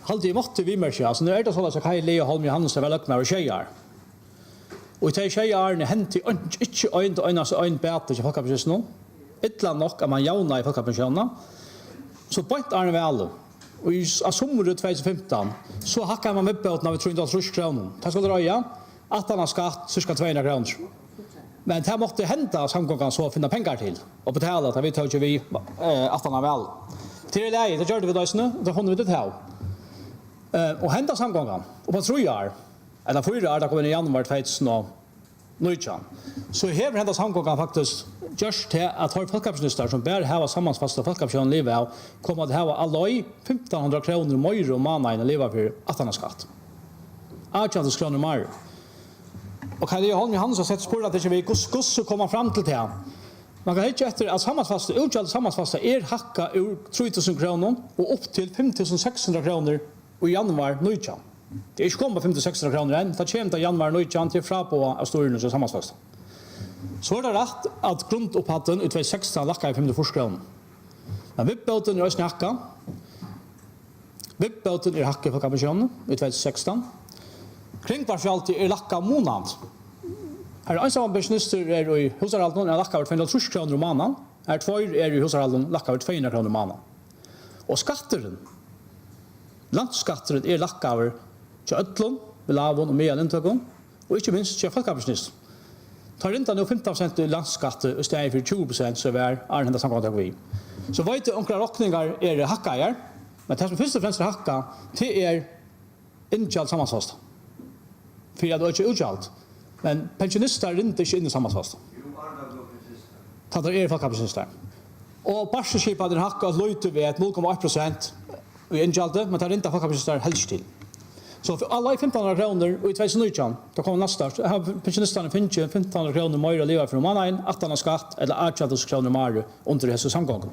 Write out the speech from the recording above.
halde I måtte vi märka, så nu det så att Kai Leo Holm Johannes var löknar och tjejer. Och till tjejerna hent inte en bättre till folkpensionen. Ettla nok att man jauna I folkpensionen. Så point Arne Väl. Och I sommaren 2015 så hackar man med båten av 330 kronor. Det ska dröja att han har skatt cirka 200 kronor. Men det måste hända samgången så finna pengar till och betala att vi tog ju vi att han har väl. Till det det gjorde vi då snö, då kunde vi det här. Och hända samgången. Och på 3 år eller 4 år då kommer I januari 2019. Så här hända samgången faktiskt just till att ha folkpensionister som bär här sammansfasta folkpension livet av kommer att ha alla 1500 kronor mer om månaden att leva för att han har skatt. 18 kronor mer. Och Kai Leo Holm Johannes har sett spår att det inte vi så komma fram till det. Man kan hitta efter att sammansfasta hacka ur 3000 kronor och upp till 5600 kronor I januari 19. Det är inte komma 5600 kronor än. Det kommer till januari 19 till fra på av storyn och sammansfasta. Så det rätt att grundupphatten I 2016 lackar I 54 kronor. Men vippbåten är snacka. Vippbåten hacka för kapitationen I 2016. Kringvarsfjallet lacka månad. Här ensamma pensionister I husaralden lackar 230 kronor om månaden. Här 2 I husaralden lackar 200 kronor om månaden. Och skatteren. Landsskatteren lackar till ödlon, belavon och medelintögon. Och inte minst till folkpensionister. Tar inte nu 15% I landsskatt och stället för 20% så är Arne sammantaget vi. Så vet du onkla rockningar hackajar. Men det som först och främst hacka till injalt sammansfasta. För jag då inte utjalt. Men pensionister är inte inne I sammansfasta. Det folkpensionister. Och barselskipet hacka löjte vi 0,1% I injaltet, men det inte folkpensionister helst till. Så för alla 1500 kronor I 2019, då kommer nästa. Har pensionisterna finns 1500 kronor mer att leva för månaden, 18 skatt eller 18 kronor mer under dessa samgången.